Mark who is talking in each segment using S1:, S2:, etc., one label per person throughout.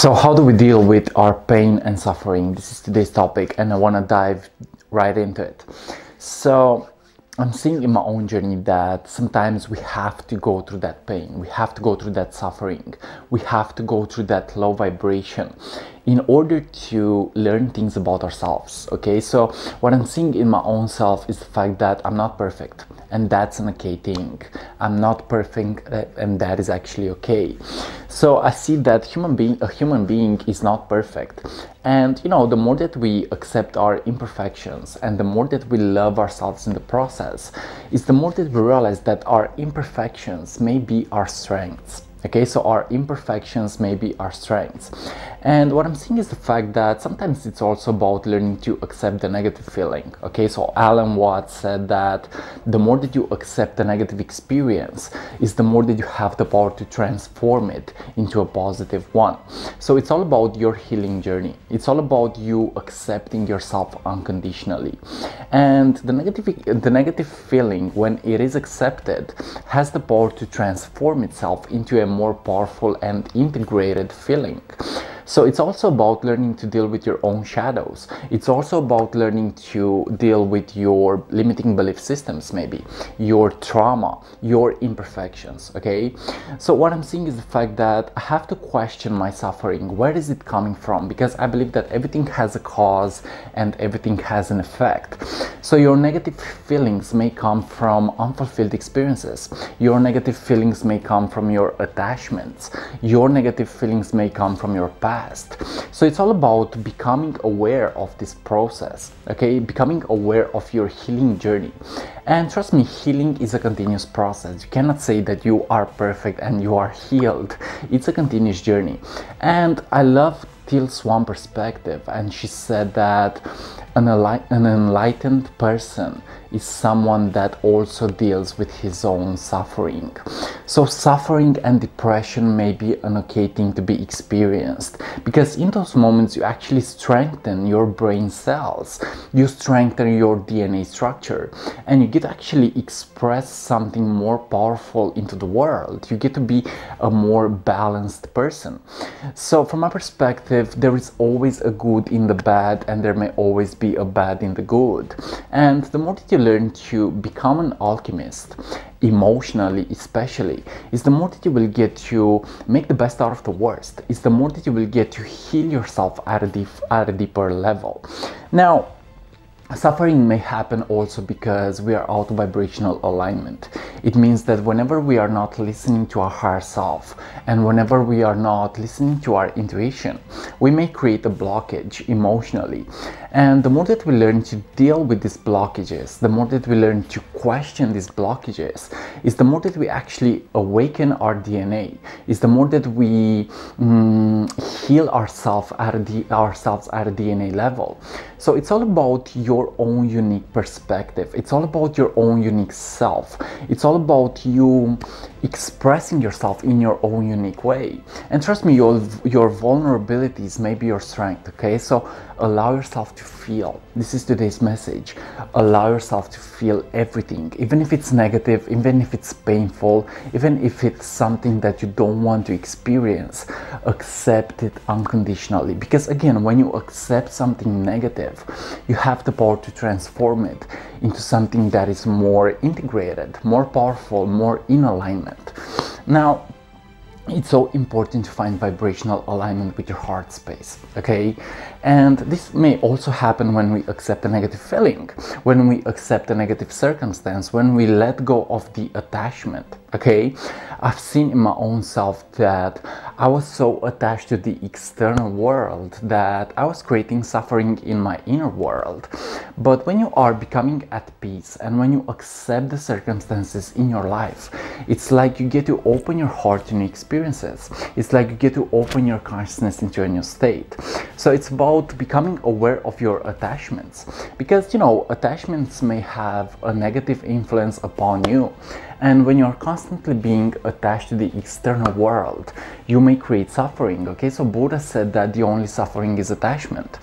S1: So how do we deal with our pain and suffering? This is today's topic and I want to dive right into it. So I'm seeing in my own journey that sometimes we have to go through that pain, we have to go through that suffering, we have to go through that low vibration in order to learn things about ourselves. Okay, so what I'm seeing in my own self is the fact that I'm not perfect, and that's an okay thing. I'm not perfect, and that is actually okay. So I see that a human being is not perfect, and the more that we accept our imperfections and the more that we love ourselves in the process, is the more that we realize that our imperfections may be our strengths. Okay, so our imperfections may be our strengths. And what I'm seeing is the fact that sometimes it's also about learning to accept the negative feeling. Okay, so Alan Watts said that the more that you accept the negative experience is the more that you have the power to transform it into a positive one. So it's all about your healing journey. It's all about you accepting yourself unconditionally. And the negative feeling, when it is accepted, has the power to transform itself into a more powerful and integrated feeling. So it's also about learning to deal with your own shadows. It's also about learning to deal with your limiting belief systems, maybe your trauma, your imperfections. Okay, so what I'm seeing is the fact that I have to question my suffering. Where is it coming from? Because I believe that everything has a cause and everything has an effect. So your negative feelings may come from unfulfilled experiences. Your negative feelings may come from your attachments. Your negative feelings may come from your past. So it's all about becoming aware of this process, okay? Becoming aware of your healing journey. And trust me, healing is a continuous process. You cannot say that you are perfect and you are healed. It's a continuous journey. And I love Teal Swan perspective, and she said that an enlightened person is someone that also deals with his own suffering. So suffering and depression may be an okay thing to be experienced, because in those moments you actually strengthen your brain cells, you strengthen your DNA structure, and you get to actually express something more powerful into the world. You get to be a more balanced person. So from my perspective, there is always a good in the bad, and there may always be a bad in the good. And the more that you learn to become an alchemist, emotionally especially, is the more that you will get to make the best out of the worst. It's the more that you will get to heal yourself at a deeper level. Now, suffering may happen also because we are out of vibrational alignment. It means that whenever we are not listening to our higher self, and whenever we are not listening to our intuition, we may create a blockage emotionally. And the more that we learn to deal with these blockages, the more that we learn to question these blockages, is the more that we actually awaken our DNA, is the more that we heal ourselves at a DNA level. So it's all about your own unique perspective. It's all about your own unique self. It's all about you expressing yourself in your own unique way. And trust me, your vulnerabilities may be your strength. Okay, so allow yourself to feel. This is today's message. Allow yourself to feel everything, even if it's negative, even if it's painful, even if it's something that you don't want to experience. Accept it unconditionally, because again, when you accept something negative, you have the power to transform it into something that is more integrated, more powerful, more in alignment. Now, it's so important to find vibrational alignment with your heart space, okay? And this may also happen when we accept a negative feeling, when we accept a negative circumstance, when we let go of the attachment, okay? I've seen in my own self that I was so attached to the external world that I was creating suffering in my inner world. But when you are becoming at peace and when you accept the circumstances in your life, it's like you get to open your heart to new experiences. It's like you get to open your consciousness into a new state. So it's about becoming aware of your attachments, because attachments may have a negative influence upon you, And when you're constantly being attached to the external world, you may create suffering. Okay, so Buddha said that the only suffering is attachment.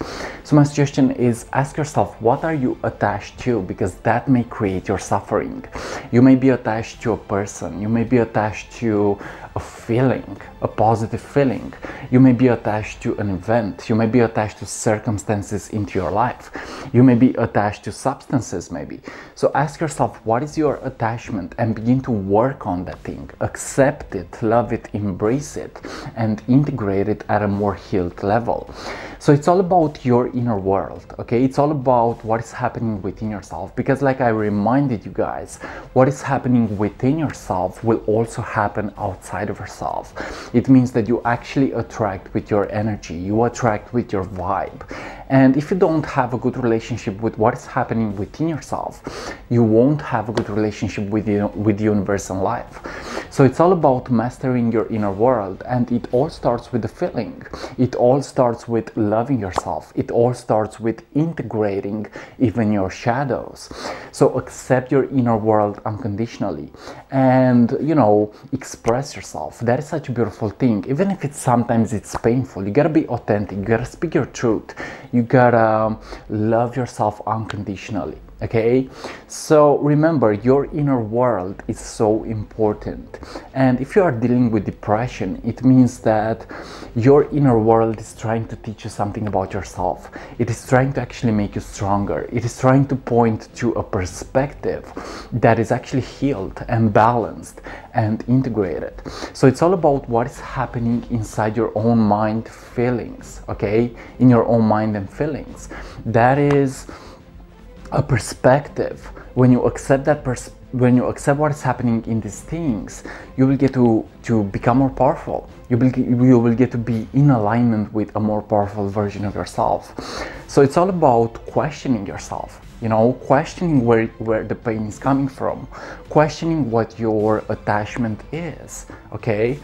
S1: So my suggestion is, ask yourself, what are you attached to? Because that may create your suffering. You may be attached to a person, you may be attached to a feeling, a positive feeling. You may be attached to an event, you may be attached to circumstances into your life, you may be attached to substances maybe. So ask yourself, what is your attachment, and begin to work on that thing. Accept it, love it, embrace it, and integrate it at a more healed level. So it's all about your inner world, okay? It's all about what is happening within yourself, because like I reminded you guys, what is happening within yourself will also happen outside of yourself. It means that you actually attract with your energy, you attract with your vibe. And if you don't have a good relationship with what is happening within yourself, you won't have a good relationship with the universe and life. So it's all about mastering your inner world, and it all starts with the feeling. It all starts with loving yourself. It all starts with integrating even your shadows. So accept your inner world unconditionally and, you know, express yourself. That is such a beautiful thing. Even if sometimes it's painful, you gotta be authentic, you gotta speak your truth, you gotta love yourself unconditionally. Okay, so remember, your inner world is so important. And if you are dealing with depression, it means that your inner world is trying to teach you something about yourself. It is trying to actually make you stronger. It is trying to point to a perspective that is actually healed and balanced and integrated. So it's all about what is happening inside your own mind, feelings, okay, in your own mind and feelings. That is a perspective. When you accept that when you accept what is happening in these things, you will get to become more powerful. You will get to be in alignment with a more powerful version of yourself. So it's all about questioning yourself, you know, questioning where the pain is coming from, questioning what your attachment is, okay?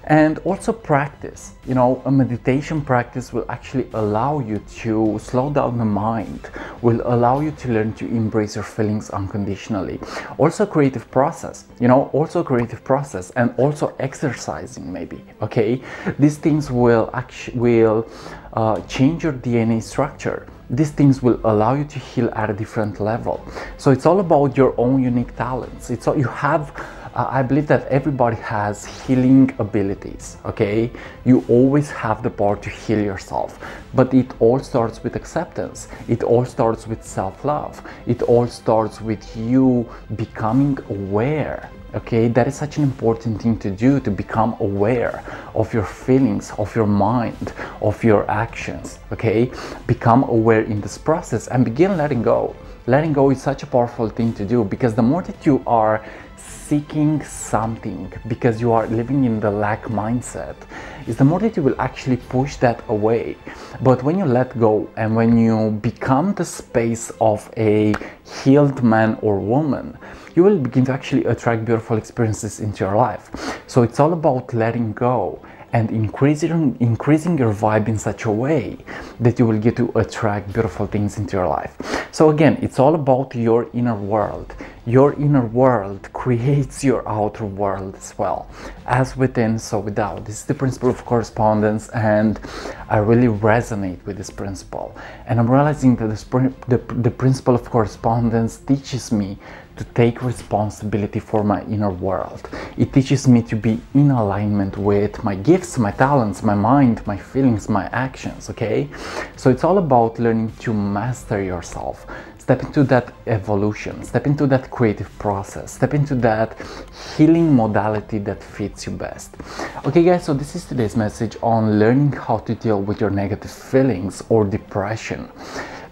S1: And also practice, you know, a meditation practice will actually allow you to slow down the mind, will allow you to learn to embrace your feelings unconditionally. Also creative process, you know, also creative process, and also exercising maybe, okay? These things will change your DNA structure. These things will allow you to heal at a different level. So it's all about your own unique talents. It's all you have. I believe that everybody has healing abilities, okay? You always have the power to heal yourself, but it all starts with acceptance. It all starts with self-love. It all starts with you becoming aware, okay? That is such an important thing to do, to become aware of your feelings, of your mind, of your actions, okay? Become aware in this process and begin letting go. Letting go is such a powerful thing to do, because the more that you are seeking something because you are living in the lack mindset, is the more that you will actually push that away. But when you let go and when you become the space of a healed man or woman, you will begin to actually attract beautiful experiences into your life. So it's all about letting go and increasing your vibe in such a way that you will get to attract beautiful things into your life. So again, it's all about your inner world. Your inner world creates your outer world as well. As within, so without. This is the principle of correspondence, and I really resonate with this principle. And I'm realizing that the principle of correspondence teaches me to take responsibility for my inner world. It teaches me to be in alignment with my gifts, my talents, my mind, my feelings, my actions, okay? So it's all about learning to master yourself. Step into that evolution, step into that creative process, step into that healing modality that fits you best. Okay guys, so this is today's message on learning how to deal with your negative feelings or depression.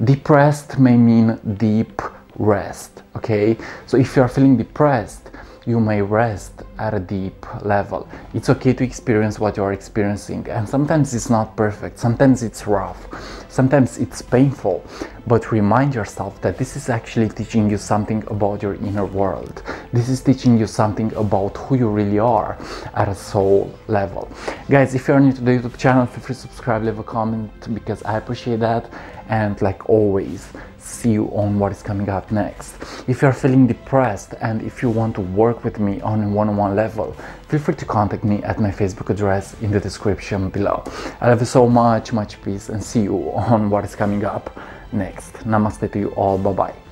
S1: Depressed may mean deep rest, okay? So if you are feeling depressed, you may rest at a deep level. It's okay to experience what you are experiencing, and sometimes it's not perfect, sometimes it's rough, sometimes it's painful, but remind yourself that this is actually teaching you something about your inner world. This is teaching you something about who you really are at a soul level. Guys, if you're new to the YouTube channel, feel free to subscribe, leave a comment, because I appreciate that. and like always, see you on what is coming up next. If you're feeling depressed and if you want to work with me on a one-on-one level, feel free to contact me at my Facebook address in the description below. I love you so much, much peace, and see you on what is coming up next. Namaste to you all. Bye bye.